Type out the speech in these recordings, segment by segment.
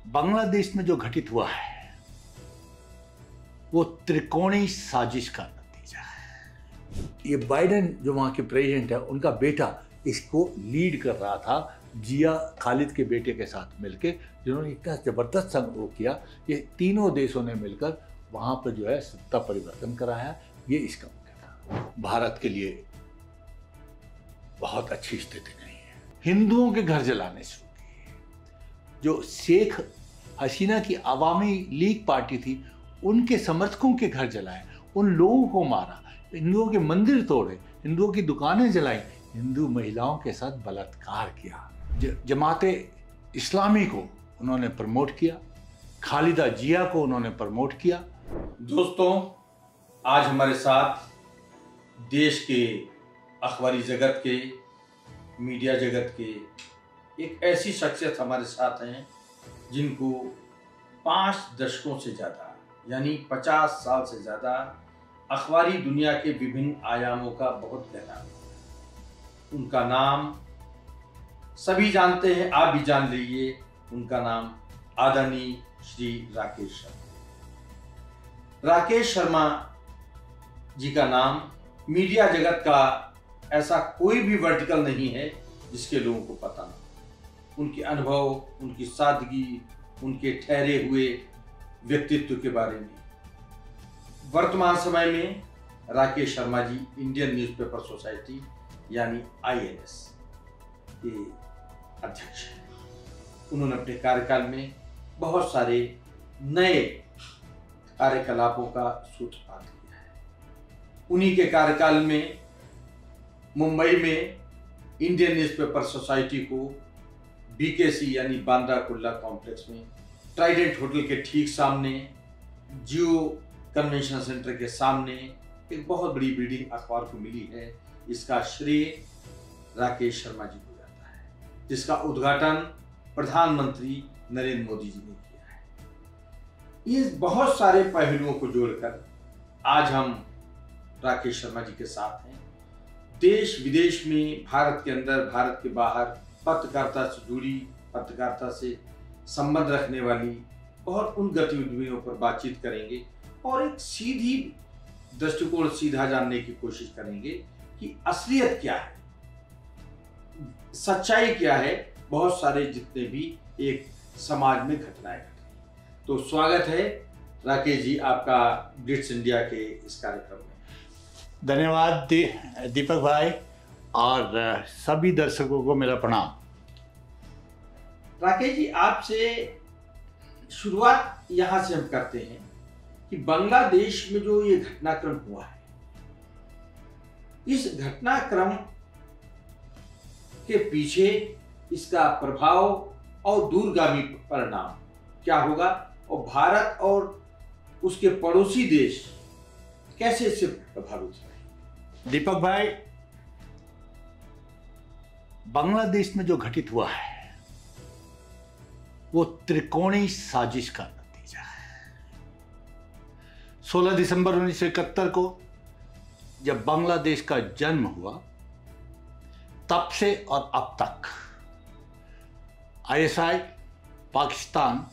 बांग्लादेश में जो घटित हुआ है वो त्रिकोणीय साजिश का नतीजा है। ये बाइडेन जो वहां के प्रेसिडेंट है, उनका बेटा इसको लीड कर रहा था जिया खालिद के बेटे के साथ मिलकर, जिन्होंने इतना जबरदस्त वो किया। ये तीनों देशों ने मिलकर वहां पर जो है सत्ता परिवर्तन कराया। ये इसका मुख्य था। भारत के लिए बहुत अच्छी स्थिति नहीं है। हिंदुओं के घर जलाने शुरू किए। जो शेख हसीना की अवामी लीग पार्टी थी, उनके समर्थकों के घर जलाए, उन लोगों को मारा, हिंदुओं के मंदिर तोड़े, हिंदुओं की दुकानें जलाई, हिंदू महिलाओं के साथ बलात्कार किया। जमाते इस्लामी को उन्होंने प्रमोट किया, खालिदा जिया को उन्होंने प्रमोट किया। दोस्तों, आज हमारे साथ देश के अखबारी जगत के, मीडिया जगत के एक ऐसी शख्सियत हमारे साथ हैं जिनको 5 दशकों से ज़्यादा यानी 50 साल से ज़्यादा अखबारी दुनिया के विभिन्न आयामों का बहुत गहरा अनुभव। उनका नाम सभी जानते हैं, आप भी जान लीजिए। उनका नाम आदरणीय श्री राकेश शर्मा। राकेश शर्मा जी का नाम मीडिया जगत का ऐसा कोई भी वर्टिकल नहीं है जिसके लोगों को पता ना। उनके अनुभव, उनकी सादगी, उनके ठहरे हुए व्यक्तित्व के बारे में वर्तमान समय में Rakesh Sharma ji Indian newspaper society यानी INS के अध्यक्ष हैं। उन्होंने अपने कार्यकाल में बहुत सारे नए कार्यकलापों का सूत्रपात किया है। उन्हीं के कार्यकाल में मुंबई में इंडियन न्यूज़पेपर सोसाइटी को BKC यानी बांद्रा कुर्ला कॉम्प्लेक्स में ट्राइडेंट होटल के ठीक सामने जियो कन्वेंशन सेंटर के सामने एक बहुत बड़ी बिल्डिंग अखबार को मिली है। इसका श्रेय राकेश शर्मा जी को जाता है, जिसका उद्घाटन प्रधानमंत्री नरेंद्र मोदी जी ने किया है। ये बहुत सारे पहलुओं को जोड़कर आज हम राकेश शर्मा जी के साथ हैं। देश विदेश में, भारत के अंदर, भारत के बाहर पत्रकारिता से जुड़ी, पत्रकारिता से संबंध रखने वाली बहुत उन गतिविधियों पर बातचीत करेंगे और एक सीधी दृष्टिकोण सीधा जानने की कोशिश करेंगे कि असलियत क्या है, सच्चाई क्या है, बहुत सारे जितने भी एक समाज में घटनाएं घट रही। तो स्वागत है राकेश जी आपका ब्लिट्स इंडिया के इस कार्यक्रम में। धन्यवाद दीपक भाई और सभी दर्शकों को मेरा प्रणाम। राकेश जी, आपसे शुरुआत यहाँ से हम करते हैं कि बांग्लादेश में जो ये घटनाक्रम हुआ है, इस घटनाक्रम के पीछे इसका प्रभाव और दूरगामी परिणाम क्या होगा और भारत और उसके पड़ोसी देश कैसे इससे प्रभावित हुए? दीपक भाई, बांग्लादेश में जो घटित हुआ है वो त्रिकोणीय साजिश का नतीजा है। 16 दिसंबर 1971 को जब बांग्लादेश का जन्म हुआ, तब से और अब तक ISI पाकिस्तान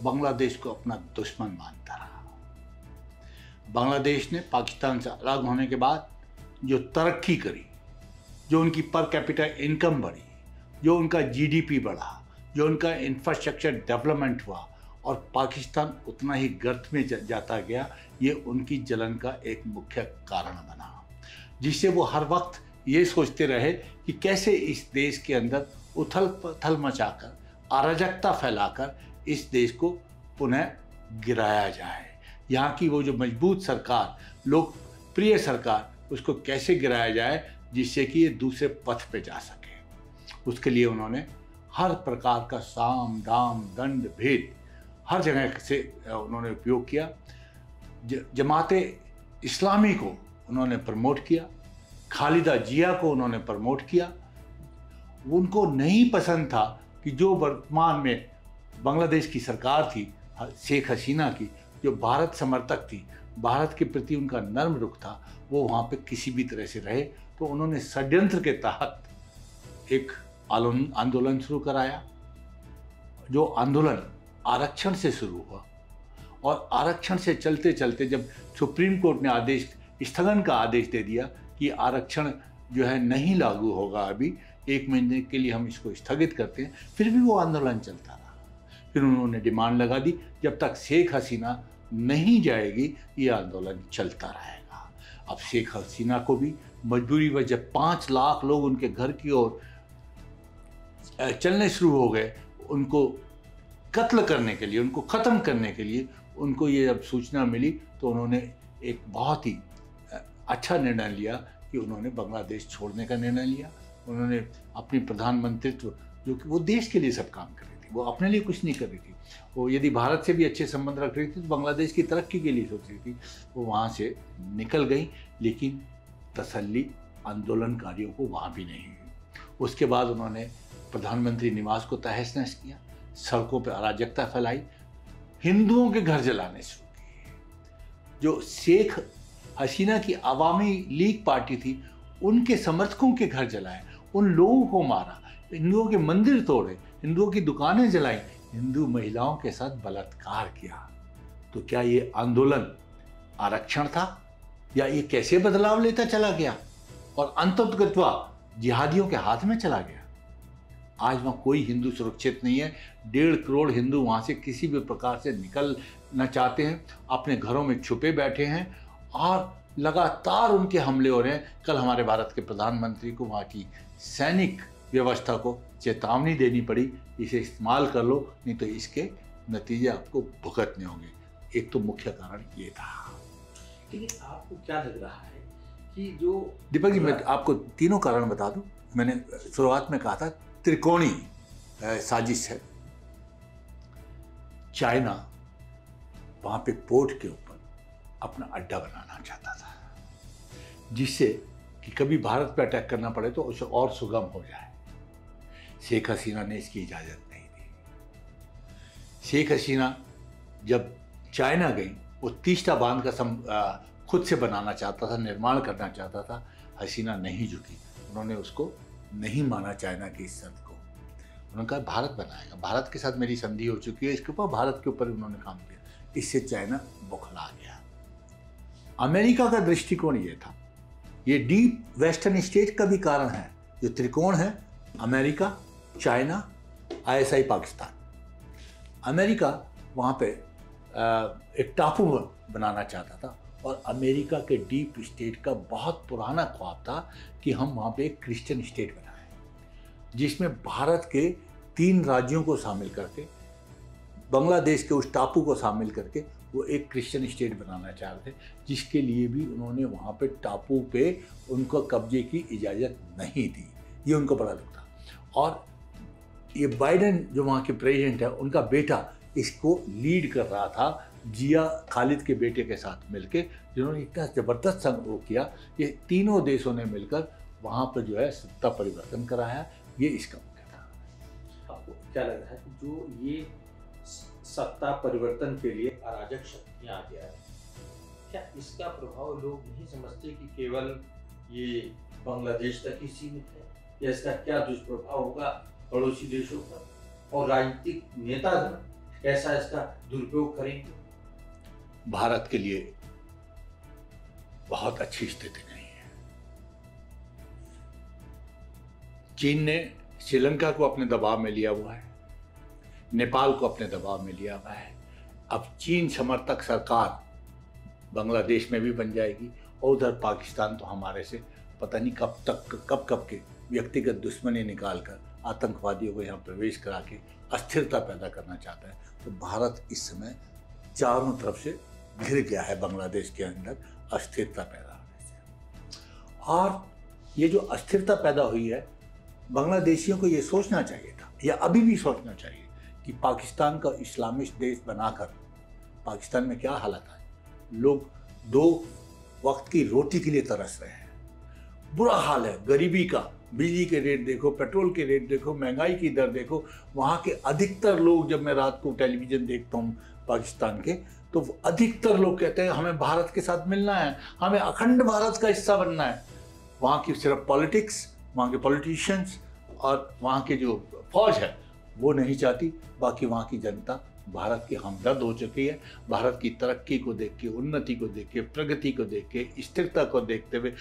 बांग्लादेश को अपना दुश्मन मानता रहा। बांग्लादेश ने पाकिस्तान से अलग होने के बाद जो तरक्की करी, जो उनकी पर कैपिटा इनकम बढ़ी, जो उनका GDP बढ़ा, जो उनका इंफ्रास्ट्रक्चर डेवलपमेंट हुआ और पाकिस्तान उतना ही गर्त में जाता गया, ये उनकी जलन का एक मुख्य कारण बना, जिससे वो हर वक्त ये सोचते रहे कि कैसे इस देश के अंदर उथल पुथल मचाकर, अराजकता फैलाकर इस देश को पुनः गिराया जाए। यहाँ की वो जो मजबूत सरकार, लोकप्रिय सरकार, उसको कैसे गिराया जाए जिससे कि ये दूसरे पथ पे जा सके। उसके लिए उन्होंने हर प्रकार का साम दाम दंड भेद हर जगह से उन्होंने उपयोग किया। जमाते इस्लामी को उन्होंने प्रमोट किया, खालिदा जिया को उन्होंने प्रमोट किया। उनको नहीं पसंद था कि जो वर्तमान में बांग्लादेश की सरकार थी शेख हसीना की, जो भारत समर्थक थी, भारत के प्रति उनका नर्म रुख था, वो वहाँ पे किसी भी तरह से रहे। तो उन्होंने षड्यंत्र के तहत एक आंदोलन शुरू कराया। जो आंदोलन आरक्षण से शुरू हुआ और आरक्षण से चलते चलते जब सुप्रीम कोर्ट ने आदेश स्थगन का आदेश दे दिया कि आरक्षण जो है नहीं लागू होगा, अभी 1 महीने के लिए हम इसको स्थगित करते हैं, फिर भी वो आंदोलन चलता रहा। फिर उन्होंने डिमांड लगा दी जब तक शेख हसीना नहीं जाएगी ये आंदोलन चलता रहेगा। अब शेख हसीना को भी मजबूरी में जब 5 लाख लोग उनके घर की ओर चलने शुरू हो गए, उनको कत्ल करने के लिए, उनको ख़त्म करने के लिए उनको ये जब सूचना मिली तो उन्होंने एक बहुत ही अच्छा निर्णय लिया कि उन्होंने बांग्लादेश छोड़ने का निर्णय लिया। उन्होंने अपनी प्रधानमंत्रित्व, जो कि वो देश के लिए सब काम कर रही थी, वो अपने लिए कुछ नहीं कर रही थी, वो यदि भारत से भी अच्छे संबंध रख रही थी तो बांग्लादेश की तरक्की के लिए सोच रही थी, वो वहाँ से निकल गई। लेकिन तसल्ली आंदोलनकारियों को वहाँ भी नहीं हुई। उसके बाद उन्होंने प्रधानमंत्री निवास को तहस नहस किया, सड़कों पर अराजकता फैलाई, हिंदुओं के घर जलाने शुरू किए। जो शेख हसीना की अवामी लीग पार्टी थी उनके समर्थकों के घर जलाए, उन लोगों को मारा, हिंदुओं के मंदिर तोड़े, हिंदुओं की दुकानें जलाई, हिंदू महिलाओं के साथ बलात्कार किया। तो क्या ये आंदोलन आरक्षण था या ये कैसे बदलाव लेता चला गया और अंततः जिहादियों के हाथ में चला गया? आज वहाँ कोई हिंदू सुरक्षित नहीं है। 1.5 करोड़ हिंदू वहाँ से किसी भी प्रकार से निकलना चाहते हैं, अपने घरों में छुपे बैठे हैं और लगातार उनके हमले हो रहे हैं। कल हमारे भारत के प्रधानमंत्री को वहाँ की सैनिक व्यवस्था को चेतावनी देनी पड़ी, इसे इस्तेमाल कर लो, नहीं तो इसके नतीजे आपको भुगतने होंगे। एक तो मुख्य कारण ये था। लेकिन आपको क्या लग रहा है कि जो दीपक जी, मैं आपको तीनों कारण बता दूं। मैंने शुरुआत में कहा था त्रिकोणी साजिश है। चाइना वहाँ पे पोर्ट के ऊपर अपना अड्डा बनाना चाहता था, जिससे कि कभी भारत पे अटैक करना पड़े तो उसे और सुगम हो जाए। शेख हसीना ने इसकी इजाज़त नहीं दी। शेख हसीना जब चाइना गई, वो तीस्ता बांध का खुद से बनाना चाहता था, निर्माण करना चाहता था। हसीना नहीं झुकी, उन्होंने उसको नहीं माना चाइना की इस शर्त को। उन्होंने कहा भारत बनाएगा, भारत के साथ मेरी संधि हो चुकी है, इसके ऊपर भारत के ऊपर उन्होंने काम किया। इससे चाइना बौखला गया। अमेरिका का दृष्टिकोण ये था, ये डीप वेस्टर्न स्टेट का भी कारण है। जो त्रिकोण है, America, China, ISI Pakistan. America वहाँ पे एक टापू बनाना चाहता था और अमेरिका के डीप स्टेट का बहुत पुराना ख्वाब था कि हम वहाँ पे एक क्रिश्चियन स्टेट बनाएं, जिसमें भारत के 3 राज्यों को शामिल करके, बांग्लादेश के उस टापू को शामिल करके वो एक क्रिश्चियन स्टेट बनाना चाह रहे थे, जिसके लिए भी उन्होंने वहाँ पे टापू पे उनको कब्जे की इजाज़त नहीं दी। ये उनको बड़ा दुख था। और ये बाइडेन जो वहाँ के प्रेसिडेंट है, उनका बेटा इसको लीड कर रहा था, जिया खालिद के बेटे के साथ मिलके, जिन्होंने इतना ज़बरदस्त वो किया। ये तीनों देशों ने मिलकर वहाँ पर जो है सत्ता परिवर्तन कराया। ये इसका मुख्य था। आपको क्या लग रहा है कि जो ये सत्ता परिवर्तन के लिए अराजक शक्तियाँ आ गया है, क्या इसका प्रभाव लोग नहीं समझते कि केवल ये बांग्लादेश तक ही सीमित है, या इसका क्या दुष्प्रभाव होगा पड़ोसी देशों पर, और राजनीतिक नेतागण कैसा इसका दुरुपयोग करेंगे? भारत के लिए बहुत अच्छी स्थिति नहीं है। चीन ने श्रीलंका को अपने दबाव में लिया हुआ है, नेपाल को अपने दबाव में लिया हुआ है। अब चीन समर्थक सरकार बांग्लादेश में भी बन जाएगी और उधर पाकिस्तान तो हमारे से पता नहीं कब के व्यक्तिगत दुश्मनी निकालकर आतंकवादियों को यहाँ प्रवेश करा के अस्थिरता पैदा करना चाहता है। तो भारत इस समय चारों तरफ से घिर गया है बांग्लादेश के अंदर अस्थिरता पैदा होने से। और ये जो अस्थिरता पैदा हुई है, बांग्लादेशियों को ये सोचना चाहिए था, या अभी भी सोचना चाहिए, कि पाकिस्तान का इस्लामिस्ट देश बनाकर पाकिस्तान में क्या हालत है। लोग 2 वक्त की रोटी के लिए तरस रहे हैं, बुरा हाल है गरीबी का। बिजली के रेट देखो, पेट्रोल के रेट देखो, महंगाई की दर देखो। वहाँ के अधिकतर लोग, जब मैं रात को टेलीविज़न देखता हूँ पाकिस्तान के, तो अधिकतर लोग कहते हैं हमें भारत के साथ मिलना है, हमें अखंड भारत का हिस्सा बनना है। वहाँ की सिर्फ पॉलिटिक्स, वहाँ के पॉलिटिशियंस और वहाँ के जो फौज है, वो नहीं चाहती। बाकी वहाँ की जनता भारत की हमदर्द हो चुकी है। भारत की तरक्की को देख के, उन्नति को देख के, प्रगति को देख के, स्थिरता को देखते हुए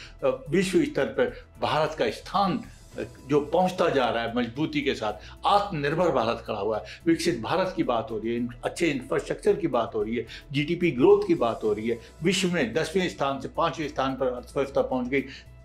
विश्व स्तर पर भारत का स्थान जो पहुंचता जा रहा है मजबूती के साथ, आत्मनिर्भर भारत खड़ा हुआ है, विकसित भारत की बात हो रही है, अच्छे इंफ्रास्ट्रक्चर की बात हो रही है, जीडीपी ग्रोथ की बात हो रही है। विश्व में 10वें स्थान से 5वें स्थान पर अर्थव्यवस्था पहुंच गई,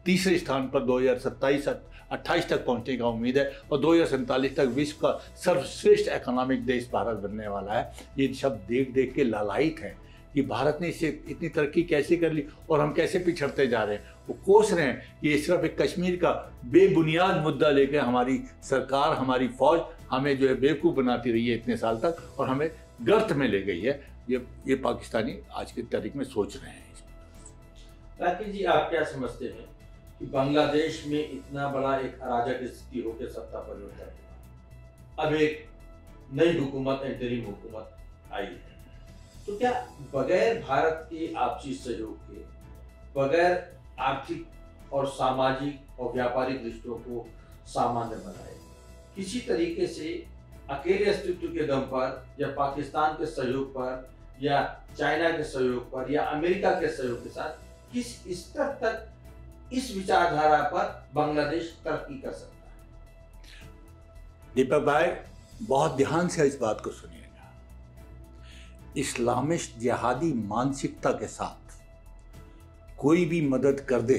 3रे स्थान पर 2027-28 तक पहुंचने का उम्मीद है, और 2047 तक विश्व का सर्वश्रेष्ठ इकोनॉमिक देश भारत बनने वाला है। ये सब देख देख के लालायित हैं कि भारत ने इसे इतनी तरक्की कैसे कर ली और हम कैसे पिछड़ते जा रहे हैं। वो कोस रहे हैं कि ये सिर्फ एक कश्मीर का बेबुनियाद मुद्दा लेकर हमारी सरकार, हमारी फौज हमें जो है बेवकूफ़ बनाती रही है इतने साल तक, और हमें गर्त में ले गई है। ये पाकिस्तानी आज की तारीख में सोच रहे हैं। राकेश जी, आप क्या समझते हैं कि बांग्लादेश में इतना बड़ा एक अराजक स्थिति होकर सत्ता परिवर्तन हुआ, अब एक नई हुकूमत, इंटरिम हुकूमत आई है, तो क्या बगैर भारत के आपसी सहयोग के, बगैर आर्थिक और सामाजिक और व्यापारिक रिश्तों को सामान्य बनाए, किसी तरीके से अकेले अस्तित्व के दम पर, या पाकिस्तान के सहयोग पर, या चाइना के सहयोग पर, या अमेरिका के सहयोग के साथ, किस स्तर तक इस विचारधारा पर बांग्लादेश तरक्की कर सकता है? दीपक भाई, बहुत ध्यान से इस बात को सुनिएगा। इस्लामिस्ट जिहादी मानसिकता के साथ कोई भी मदद कर दे,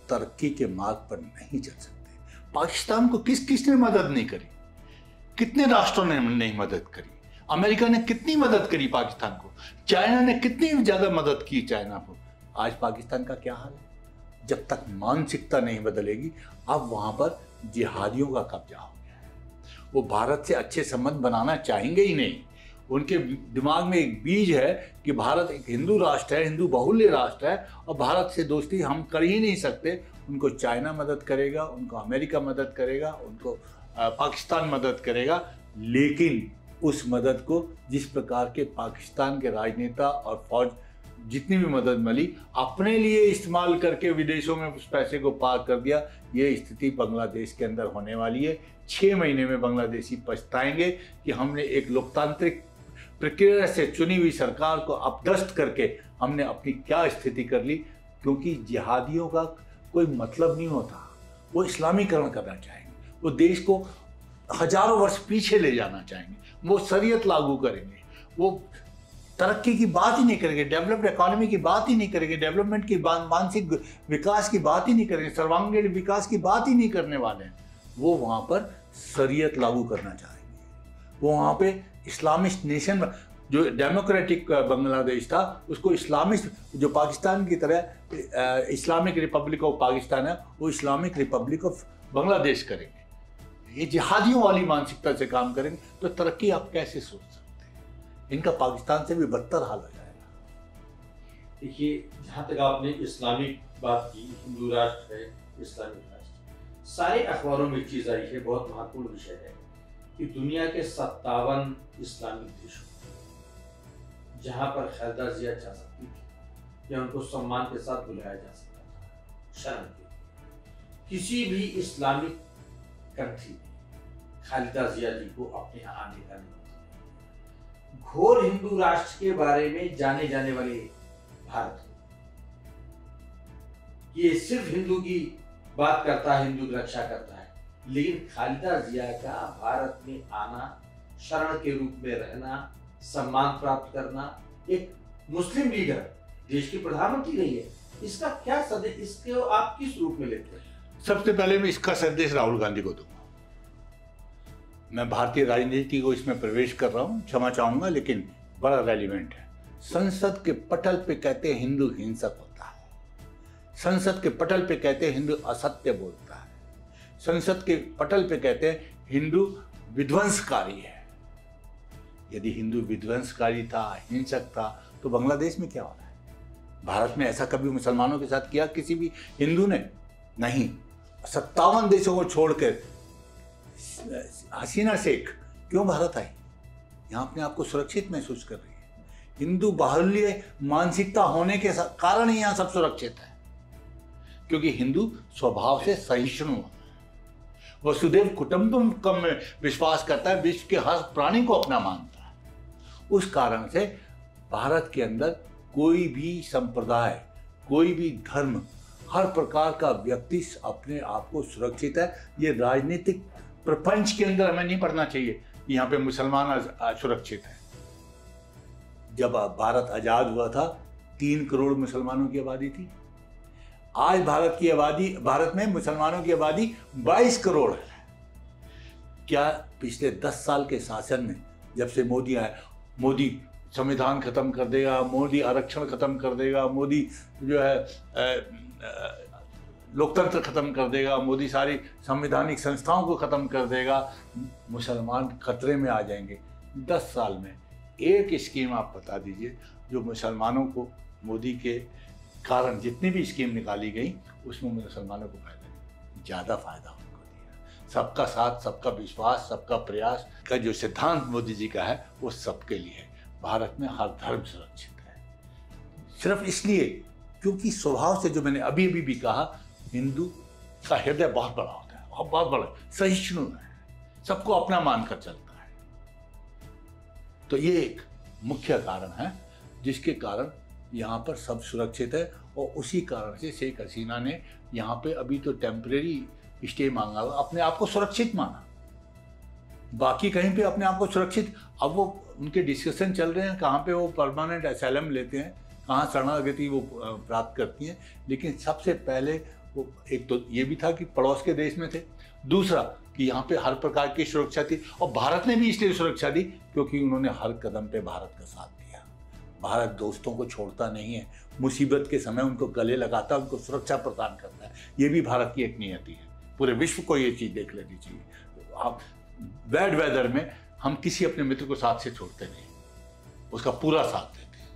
तरक्की के मार्ग पर नहीं चल सकते। पाकिस्तान को किसने मदद नहीं करी? कितने राष्ट्रों ने नहीं मदद करी? अमेरिका ने कितनी मदद करी पाकिस्तान को? चाइना ने कितनी ज्यादा मदद की चाइना को? आज पाकिस्तान का क्या हाल है? जब तक मानसिकता नहीं बदलेगी, अब वहां पर जिहादियों का कब्जा हो गया है। वो भारत से अच्छे संबंध बनाना चाहेंगे ही नहीं। उनके दिमाग में एक बीज है कि भारत एक हिंदू राष्ट्र है, हिंदू बहुल्य राष्ट्र है, और भारत से दोस्ती हम कर ही नहीं सकते। उनको चाइना मदद करेगा, उनको अमेरिका मदद करेगा, उनको पाकिस्तान मदद करेगा, लेकिन उस मदद को जिस प्रकार के पाकिस्तान के राजनेता और फौज जितनी भी मदद मिली अपने लिए इस्तेमाल करके विदेशों में उस पैसे को पार कर दिया। ये स्थिति बांग्लादेश के अंदर होने वाली है। 6 महीने में बांग्लादेशी पछताएंगे कि हमने एक लोकतांत्रिक प्रक्रिया से चुनी हुई सरकार को अपदस्थ करके हमने अपनी क्या स्थिति कर ली। क्योंकि जिहादियों का कोई मतलब नहीं होता, वो इस्लामीकरण करना चाहेंगे, वो देश को हजारों वर्ष पीछे ले जाना चाहेंगे, वो शरीयत लागू करेंगे, वो तरक्की की बात ही नहीं करेंगे, डेवलप्ड इकोनॉमी की बात ही नहीं करेंगे, डेवलपमेंट की बात, मानसिक विकास की बात ही नहीं करेंगे, सर्वांगीण विकास की बात ही नहीं करने वाले हैं। वो वहाँ पर शरीयत लागू करना चाहेंगे। वो वहाँ पे इस्लामिस्ट नेशन, जो डेमोक्रेटिक बांग्लादेश था, उसको इस्लामिस्ट, जो पाकिस्तान की तरह इस्लामिक रिपब्लिक ऑफ पाकिस्तान है, वो इस्लामिक रिपब्लिक ऑफ बांग्लादेश करेंगे। ये जिहादियों वाली मानसिकता से काम करेंगे तो तरक्की आप कैसे सोच सकते हैं? इनका पाकिस्तान से भी बदतर हाल हो जाएगा। देखिए, जहाँ तक आपने इस्लामिक बात की, हिंदू राष्ट्र है, इस्लामिक राष्ट्र, सारे अखबारों में चीज़ आई है, बहुत महत्वपूर्ण विषय है कि दुनिया के 57 इस्लामिक देशों जहाँ पर खालिदा जिया जा सकती थी, या उनको सम्मान के साथ बुलाया जा सकता था शर्म के, किसी भी इस्लामिक कंट्री में खालिदा जिया जी को अपने यहाँ आने का नहीं। घोर हिंदू राष्ट्र के बारे में जाने जाने वाले भारत, ये सिर्फ हिंदू की बात करता है, हिंदू की रक्षा करता है, लेकिन खालिदा जिया का भारत में आना, शरण के रूप में रहना, सम्मान प्राप्त करना, एक मुस्लिम लीडर, देश की प्रधानमंत्री रही है, इसका क्या संदेश, इसको आप किस रूप में लेते हैं? सबसे पहले मैं इसका संदेश राहुल गांधी को दूंगा। मैं भारतीय राजनीति को इसमें प्रवेश कर रहा हूँ, क्षमा चाहूंगा, लेकिन बड़ा रेलिवेंट है। संसद के पटल पे कहते हैं हिंदू हिंसक होता है, संसद के पटल पे कहते हैं हिंदू असत्य बोलता है, संसद के पटल पे कहते हैं हिंदू विध्वंसकारी है। यदि हिंदू विध्वंसकारी था, हिंसक था, तो बांग्लादेश में क्या हो रहा है? भारत में ऐसा कभी मुसलमानों के साथ किया किसी भी हिंदू ने? नहीं। 57 देशों को छोड़कर हसीना शेख क्यों भारत आई? यहाँ अपने आप को सुरक्षित महसूस कर रही है। हिंदू बाहुल्य मानसिकता होने के कारण ही यहाँ सब सुरक्षित है, क्योंकि हिंदू स्वभाव से सहिष्णु है। वसुधैव कुटुंबकम में विश्वास करता है, विश्व के हर प्राणी को अपना मानता है। उस कारण से भारत के अंदर कोई भी संप्रदाय, कोई भी धर्म, हर प्रकार का व्यक्ति अपने आप को सुरक्षित है। ये राजनीतिक प्रपंच के अंदर हमें नहीं पढ़ना चाहिए कि यहाँ पे मुसलमान सुरक्षित है। जब भारत आजाद हुआ था 3 करोड़ मुसलमानों की आबादी थी। आज भारत में मुसलमानों की आबादी 22 करोड़ है। क्या पिछले 10 साल के शासन में, जब से मोदी आया, मोदी संविधान खत्म कर देगा, मोदी आरक्षण खत्म कर देगा, मोदी जो है लोकतंत्र खत्म कर देगा, मोदी सारी संवैधानिक संस्थाओं को खत्म कर देगा, मुसलमान खतरे में आ जाएंगे। 10 साल में एक स्कीम आप बता दीजिए जो मुसलमानों को, मोदी के कारण जितनी भी स्कीम निकाली गई उसमें मुसलमानों को फायदा नहीं, ज़्यादा फायदा उनको दिया। सबका साथ, सबका विश्वास, सबका प्रयास का जो सिद्धांत मोदी जी का है वो सबके लिए है। भारत में हर धर्म सुरक्षित है, सिर्फ इसलिए क्योंकि स्वभाव से, जो मैंने अभी अभी भी कहा, हिंदू का हृदय बहुत बड़ा होता है और बहुत बड़ा सहिष्णु है, सबको अपना मानकर चलता है। तो ये एक मुख्य कारण है जिसके कारण यहाँ पर सब सुरक्षित है। और उसी कारण से शेख हसीना ने यहाँ पे अभी तो टेम्परेरी स्टे मांगा, अपने आप को सुरक्षित माना, बाकी कहीं पे अपने आप को सुरक्षित। अब वो उनके डिस्कशन चल रहे हैं कहाँ पे वो परमानेंट असाइलम लेते हैं, कहाँ शरणागति वो प्राप्त करती हैं। लेकिन सबसे पहले वो, एक तो ये भी था कि पड़ोस के देश में थे, दूसरा कि यहाँ पे हर प्रकार की सुरक्षा थी। और भारत ने भी इसलिए सुरक्षा दी क्योंकि उन्होंने हर कदम पे भारत का साथ दिया। भारत दोस्तों को छोड़ता नहीं है, मुसीबत के समय उनको गले लगाता है, उनको सुरक्षा प्रदान करता है। ये भी भारत की एक नियति है। पूरे विश्व को ये चीज़ देख लेनी चाहिए। आप बैड वेदर में हम किसी अपने मित्र को साथ से छोड़ते नहीं, उसका पूरा साथ देते हैं।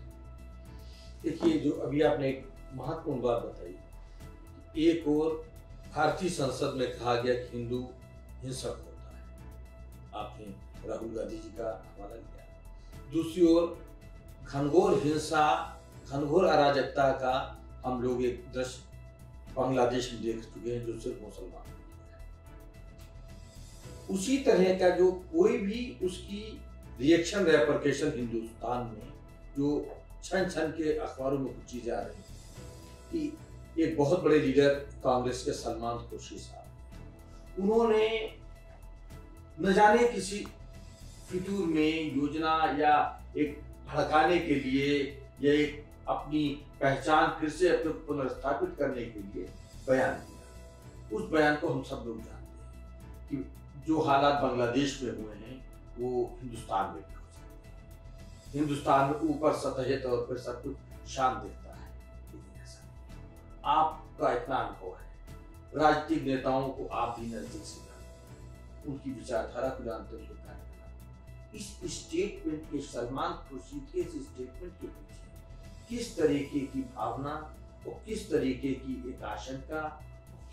देखिए, जो अभी आपने एक महत्वपूर्ण बात बताई, एक और भारतीय संसद में कहा गया कि हिंदू हिंसक होता है, आपने राहुल गांधी जी का हवाला किया। दूसरी ओर घनघोर हिंसा, घनघोर अराजकता का हम लोग एक दृश्य बांग्लादेश में देख चुके हैं, जो सिर्फ मुसलमान। उसी तरह का जो कोई भी उसकी रिएक्शन, रेपरकेशन हिंदुस्तान में जो छन छन के अखबारों में कुछ चीजें आ रही हैं कि एक बहुत बड़े लीडर कांग्रेस के सलमान खुर्शीद साहब, उन्होंने न जाने किसी फितूर में योजना या एक भड़काने के लिए या एक अपनी पहचान फिर से अपने पुनर्स्थापित करने के लिए बयान दिया। उस बयान को हम सब लोग जानते हैं कि जो हालात बांग्लादेश में हुए हैं वो हिंदुस्तान में भी हो सकते हैं। हिंदुस्तान में ऊपर सतही तौर पर सब कुछ शांत दिखता है, लेकिन ऐसा आपका इतना अनुभव है, राजनीतिक नेताओं को आप भी नजदीक से जानते, उनकी विचारधारा को जानते हैं। इस स्टेटमेंट के, सलमान खुर्शीद के इस स्टेटमेंट के पीछे किस तरीके की भावना और किस तरीके की एक आशंका,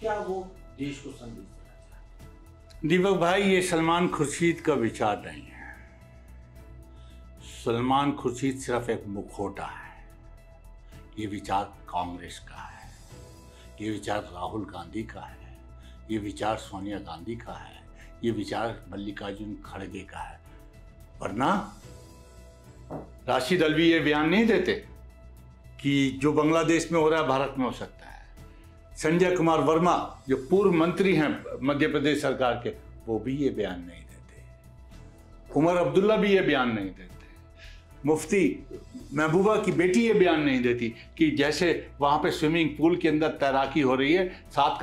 क्या वो देश को संदेश देना चाहते हैं? दीपक भाई, ये सलमान खुर्शीद का विचार नहीं है। सलमान खुर्शीद सिर्फ एक मुखौटा है। ये विचार कांग्रेस का है, ये विचार राहुल गांधी का है, ये विचार सोनिया गांधी का है, ये विचार मल्लिकार्जुन खड़गे का है। वरना राशिद अलवी ये बयान नहीं देते कि जो बांग्लादेश में हो रहा है भारत में हो सकता है। संजय कुमार वर्मा जो पूर्व मंत्री हैं मध्य प्रदेश सरकार के, वो भी ये बयान नहीं देते। उमर अब्दुल्ला भी ये बयान नहीं देते। मुफ्ती महबूबा की बेटी ये बयान नहीं देती कि जैसे वहाँ पे स्विमिंग पूल के अंदर तैराकी हो रही है, 7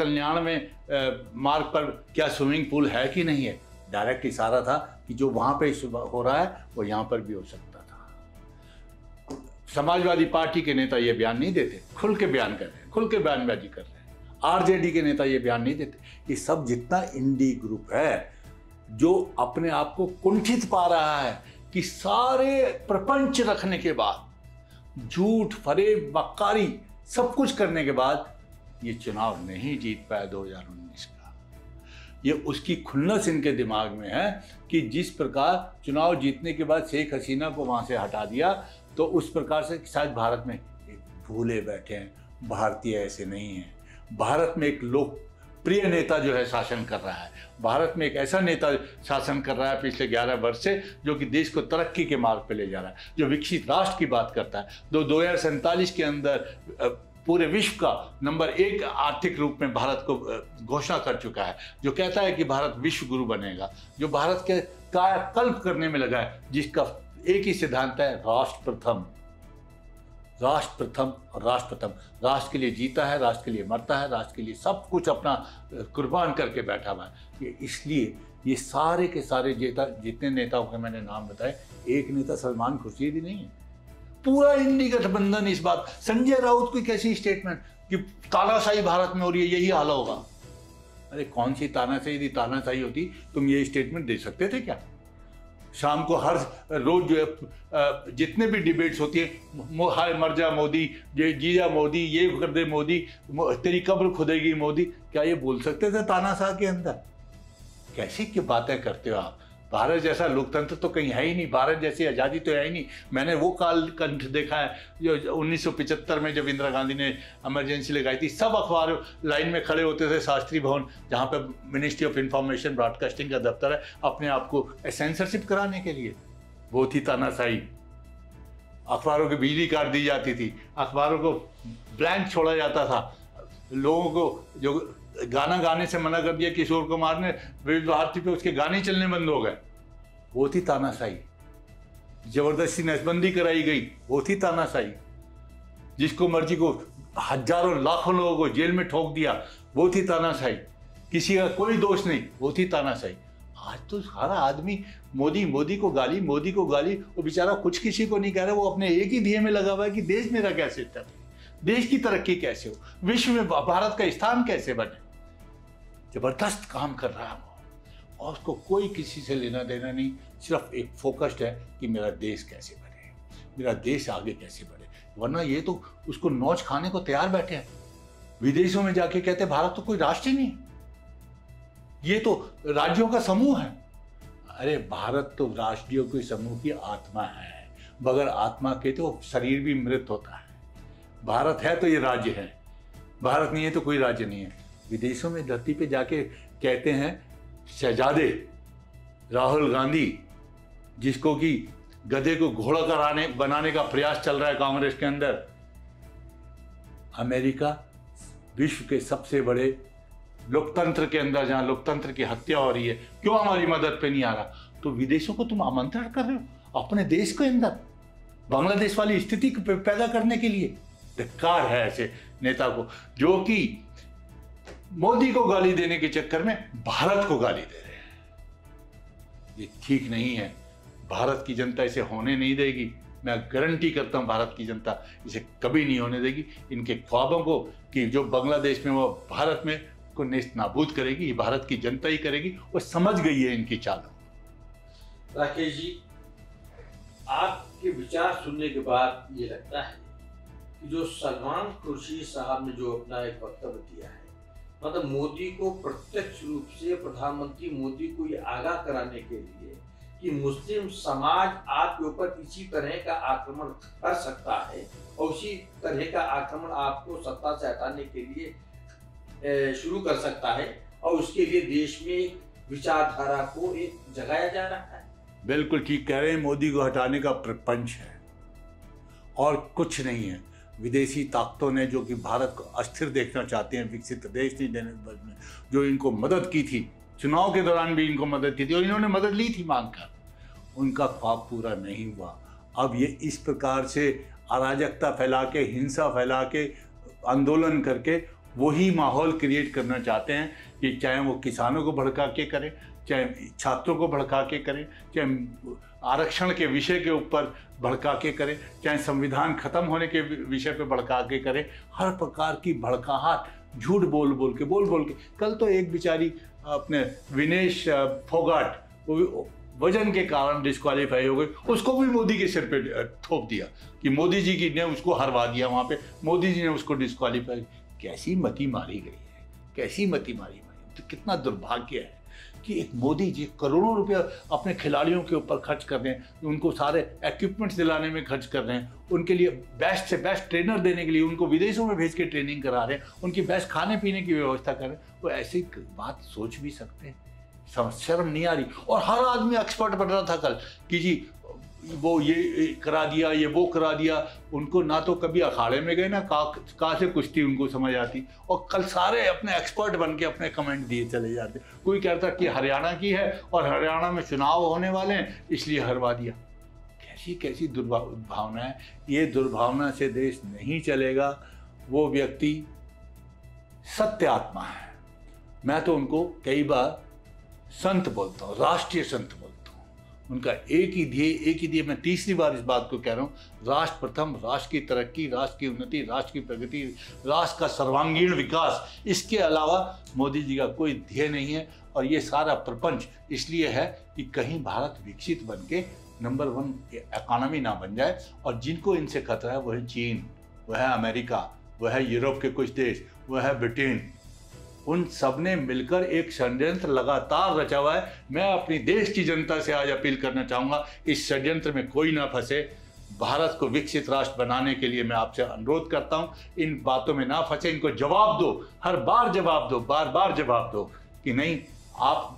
मार्ग पर क्या स्विमिंग पूल है कि नहीं है। डायरेक्ट इशारा था कि जो वहाँ पे हो रहा है वो यहाँ पर भी हो सकता था। समाजवादी पार्टी के नेता ये बयान नहीं देते, खुल के बयान कर रहे हैं, खुल के बयानबाजी कर रहे हैं। आरजेडी के नेता ये बयान नहीं देते। ये सब जितना इंडी ग्रुप है जो अपने आप को कुंठित पा रहा है कि सारे प्रपंच रखने के बाद, झूठ, फरेब, मक्कारी सब कुछ करने के बाद ये चुनाव नहीं जीत पाया 2019 का। ये उसकी खुन्नस इनके दिमाग में है कि जिस प्रकार चुनाव जीतने के बाद शेख हसीना को वहाँ से हटा दिया, तो उस प्रकार से शायद भारत में भूले बैठे हैं। भारतीय ऐसे नहीं हैं। भारत में एक प्रिय नेता जो है शासन कर रहा है। भारत में एक ऐसा नेता शासन कर रहा है पिछले 11 वर्ष से जो कि देश को तरक्की के मार्ग पे ले जा रहा है, जो विकसित राष्ट्र की बात करता है, 2047 के अंदर पूरे विश्व का नंबर 1 आर्थिक रूप में भारत को घोषणा कर चुका है, जो कहता है कि भारत विश्व गुरु बनेगा, जो भारत के कायाकल्प करने में लगा है, जिसका एक ही सिद्धांत है, राष्ट्र प्रथम, राष्ट्र प्रथम और राष्ट्र प्रथम। राष्ट्र के लिए जीता है, राष्ट्र के लिए मरता है, राष्ट्र के लिए सब कुछ अपना कुर्बान करके बैठा हुआ है। ये इसलिए ये सारे के सारे जितने नेताओं के मैंने नाम बताए, एक नेता सलमान खुर्शीद ही नहीं है, पूरा इंडी गठबंधन इस बात। संजय राउत की कैसी स्टेटमेंट कि तानाशाही भारत में हो रही है, यही हाल होगा। अरे कौन सी तानाशाही होती तुम ये स्टेटमेंट दे सकते थे क्या? शाम को हर रोज जो है जितने भी डिबेट्स होती है, हाय मर जा मोदी, जीजा मोदी, ये कर दे मोदी, तेरी कब्र खुदेगी मोदी, क्या ये बोल सकते थे तानाशाह के अंदर? कैसी क्या बातें करते हो आप? भारत जैसा लोकतंत्र तो कहीं है ही नहीं, भारत जैसी आज़ादी तो है ही नहीं। मैंने वो कालखंड देखा है जो 1975 में जब इंदिरा गांधी ने इमरजेंसी लगाई थी, सब अखबार लाइन में खड़े होते थे शास्त्री भवन, जहाँ पे मिनिस्ट्री ऑफ इंफॉर्मेशन ब्रॉडकास्टिंग का दफ्तर है, अपने आप को सेंसरशिप कराने के लिए। वो थी तानाशाही। अखबारों की बिजली काट दी जाती थी, अखबारों को ब्लैंक छोड़ा जाता था, लोगों को जो गाना गाने से मना कर दिया किशोर कुमार ने, विविध भारती पे उसके गाने चलने बंद हो गए, वो थी तानाशाही। जबरदस्ती नसबंदी कराई गई, वो थी तानाशाही। जिसको मर्जी को हजारों लाखों लोगों को जेल में ठोक दिया, वो थी तानाशाही। किसी का कोई दोष नहीं, वो थी तानाशाही। आज तो सारा आदमी मोदी मोदी को गाली, मोदी को गाली, वो बेचारा कुछ किसी को नहीं कह रहा, वो अपने एक ही ध्येय में लगा हुआ है कि देश मेरा कैसे चले, देश की तरक्की कैसे हो, विश्व में भारत का स्थान कैसे बने। जबरदस्त काम कर रहा है वो, और उसको कोई किसी से लेना देना नहीं, सिर्फ एक फोकस्ड है कि मेरा देश कैसे बने, मेरा देश आगे कैसे बढ़े। वरना ये तो उसको नौच खाने को तैयार बैठे हैं, विदेशों में जाके कहते भारत तो कोई राष्ट्र ही नहीं, ये तो राज्यों का समूह है। अरे भारत तो राज्यों के समूह की आत्मा है, बगैर आत्मा के तो शरीर भी मृत होता है। भारत है तो ये राज्य है, भारत नहीं है तो कोई राज्य नहीं है। विदेशों में धरती पे जाके कहते हैं शहजादे राहुल गांधी, जिसको कि गधे को घोड़ा बनाने का प्रयास चल रहा है कांग्रेस के अंदर, अमेरिका विश्व के सबसे बड़े लोकतंत्र के अंदर, जहां लोकतंत्र की हत्या हो रही है, क्यों हमारी मदद पे नहीं आ रहा? तो विदेशों को तुम आमंत्रण कर रहे हो अपने देश के अंदर बांग्लादेश वाली स्थिति पैदा करने के लिए। धिक्कार है ऐसे नेता को, जो कि मोदी को गाली देने के चक्कर में भारत को गाली दे रहे हैं। ये ठीक नहीं है, भारत की जनता इसे होने नहीं देगी। मैं गारंटी करता हूं भारत की जनता इसे कभी नहीं होने देगी। इनके ख्वाबों को कि जो बांग्लादेश में वो भारत में को नेस्त नाबूद करेगी, ये भारत की जनता ही करेगी। वो समझ गई है इनकी चालों। राकेश जी, आपके विचार सुनने के बाद ये लगता है कि जो सलमान खुर्शीद साहब ने जो अपना एक वक्तव्य दिया है, मतलब मोदी को प्रत्यक्ष रूप से, प्रधानमंत्री मोदी को ये आगाह कराने के लिए कि मुस्लिम समाज आपके ऊपर इसी तरह का आक्रमण कर सकता है और उसी तरह का आक्रमण आपको सत्ता से हटाने के लिए शुरू कर सकता है, और उसके लिए देश में विचारधारा को एक जगाया जा रहा है। बिल्कुल ठीक कह रहे हैं, मोदी को हटाने का प्रपंच है और कुछ नहीं है। विदेशी ताकतों ने, जो कि भारत को अस्थिर देखना चाहते हैं, विकसित देश नहीं देने में, जो इनको मदद की थी, चुनाव के दौरान भी इनको मदद की थी और इन्होंने मदद ली थी मांगकर, उनका ख्वाब पूरा नहीं हुआ। अब ये इस प्रकार से अराजकता फैला के, हिंसा फैला के, आंदोलन करके वही माहौल क्रिएट करना चाहते हैं कि चाहे वो किसानों को भड़का के करें, चाहे छात्रों को भड़का के करें, चाहे आरक्षण के विषय के ऊपर भड़का के करें, चाहे संविधान खत्म होने के विषय पे भड़का के करें। हर प्रकार की भड़काहट झूठ बोल बोल के। कल तो एक बेचारी अपने विनेश फोगाट वजन के कारण डिस्क्वालीफाई हो गई, उसको भी मोदी के सिर पे थोप दिया कि मोदी जी की ने उसको हरवा दिया, वहाँ पे मोदी जी ने उसको डिस्क्वालीफाई। कैसी मति मारी गई है, कैसी मति मारी। तो कितना दुर्भाग्य है कि एक मोदी जी करोड़ों रुपया अपने खिलाड़ियों के ऊपर खर्च कर रहे हैं, उनको सारे इक्विपमेंट्स दिलाने में खर्च कर रहे हैं, उनके लिए बेस्ट से बेस्ट ट्रेनर देने के लिए उनको विदेशों में भेज के ट्रेनिंग करा रहे हैं, उनकी बेस्ट खाने पीने की व्यवस्था कर रहे हैं, वो ऐसी बात सोच भी सकते हैं? शर्म नहीं आ रही। और हर आदमी एक्सपर्ट बन रहा था कल कि जी वो ये करा दिया, ये वो करा दिया। उनको ना तो कभी अखाड़े में गए ना कहाँ से कुश्ती उनको समझ आती, और कल सारे अपने एक्सपर्ट बन के अपने कमेंट दिए चले जाते। कोई कहता कि हरियाणा की है और हरियाणा में चुनाव होने वाले हैं इसलिए हरवा दिया। कैसी कैसी दुर्भावना है। ये दुर्भावना से देश नहीं चलेगा। वो व्यक्ति सत्य आत्मा है। मैं तो उनको कई बार संत बोलता हूँ, राष्ट्रीय संत बोलता हूँ। उनका एक ही ध्येय, मैं तीसरी बार इस बात को कह रहा हूँ, राष्ट्र प्रथम, राष्ट्र की तरक्की, राष्ट्र की उन्नति, राष्ट्र की प्रगति, राष्ट्र का सर्वांगीण विकास। इसके अलावा मोदी जी का कोई ध्येय नहीं है। और ये सारा प्रपंच इसलिए है कि कहीं भारत विकसित बन के नंबर 1 इकोनॉमी ना बन जाए। और जिनको इनसे खतरा है वो है चीन, वह है अमेरिका, वह है यूरोप के कुछ देश, वह है ब्रिटेन। उन सब ने मिलकर एक षड्यंत्र लगातार रचा हुआ है। मैं अपनी देश की जनता से आज अपील करना चाहूँगा, इस षड्यंत्र में कोई ना फंसे। भारत को विकसित राष्ट्र बनाने के लिए मैं आपसे अनुरोध करता हूँ, इन बातों में ना फंसे, इनको जवाब दो, हर बार जवाब दो, बार बार जवाब दो कि नहीं आप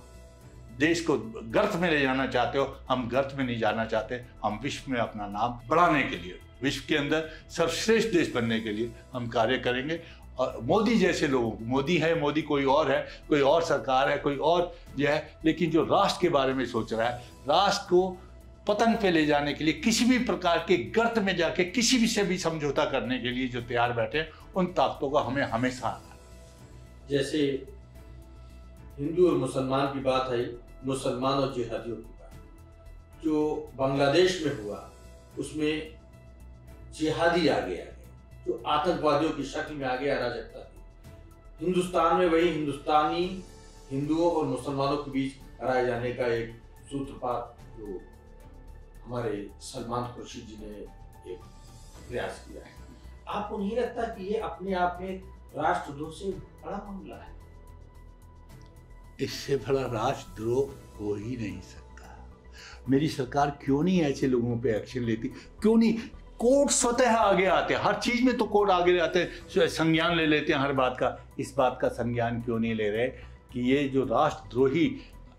देश को गर्त में ले जाना चाहते हो। हम गर्त में नहीं जाना चाहते। हम विश्व में अपना नाम बढ़ाने के लिए, विश्व के अंदर सर्वश्रेष्ठ देश बनने के लिए हम कार्य करेंगे। और मोदी जैसे लोगों को, मोदी है, मोदी कोई और है, कोई और सरकार है, कोई और जो है, लेकिन जो राष्ट्र के बारे में सोच रहा है, राष्ट्र को पतन पे ले जाने के लिए, किसी भी प्रकार के गर्त में जाके किसी भी से भी समझौता करने के लिए जो तैयार बैठे हैं, उन ताकतों का हमें हमेशा। जैसे हिंदू और मुसलमान की बात है, मुसलमान और जिहादियों की बात जो बांग्लादेश में हुआ, उसमें जिहादी आगे आ गए, जो आतंकवादियों की शक्ल में आगे अराजकता थी। हिंदुस्तान में वही हिंदुस्तानी हिंदुओं और मुसलमानों के बीच हराए जाने का एक सूत्रपात जो हमारे सलमान खुर्शीद जी ने एक प्रयास किया है। आपको नहीं लगता कि ये अपने आप में राष्ट्रद्रोह से बड़ा मामला है? इससे बड़ा राष्ट्रद्रोह हो ही नहीं सकता। मेरी सरकार क्यों नहीं ऐसे लोगों पे एक्शन लेती? क्यों नहीं? कोर्ट स्वतः आगे आते हैं, हर चीज में तो कोर्ट आगे आते हैं, संज्ञान ले लेते हैं हर बात का। इस बात का संज्ञान क्यों नहीं ले रहे कि ये जो राष्ट्रद्रोही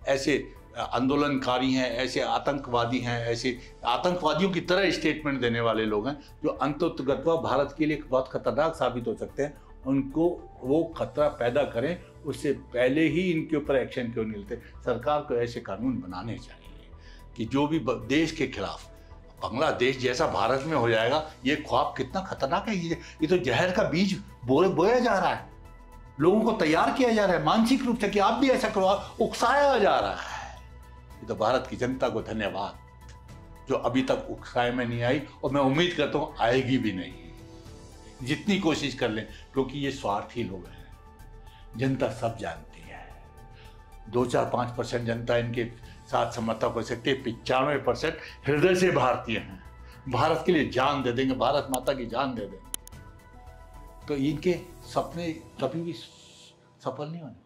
ऐसे आंदोलनकारी हैं, ऐसे आतंकवादी हैं, ऐसे आतंकवादियों की तरह स्टेटमेंट देने वाले लोग हैं, जो अंततः भारत के लिए बहुत खतरनाक साबित हो सकते हैं, उनको वो खतरा पैदा करें, उससे पहले ही इनके ऊपर एक्शन क्यों नहीं लेते? सरकार को ऐसे कानून बनाने चाहिए कि जो भी देश के खिलाफ, बांग्लादेश जैसा भारत में हो जाएगा, ये ख्वाब कितना खतरनाक है। ये तो जहर का बीज बोया जा रहा है, लोगों को तैयार किया जा रहा है मानसिक रूप से कि आप भी ऐसा करो, उकसाया जा रहा है। ये तो भारत की जनता को धन्यवाद जो अभी तक उकसाए में नहीं आई, और मैं उम्मीद करता हूँ आएगी भी नहीं, जितनी कोशिश कर लें, क्योंकि ये स्वार्थी लोग हैं। जनता सब जानती है। 2-4-5% जनता इनके साथ समझौता कर सकते हैं, 95% हृदय से भारतीय हैं, भारत के लिए जान दे देंगे, भारत माता की जान दे देंगे। तो इनके सपने कभी भी सफल नहीं होने।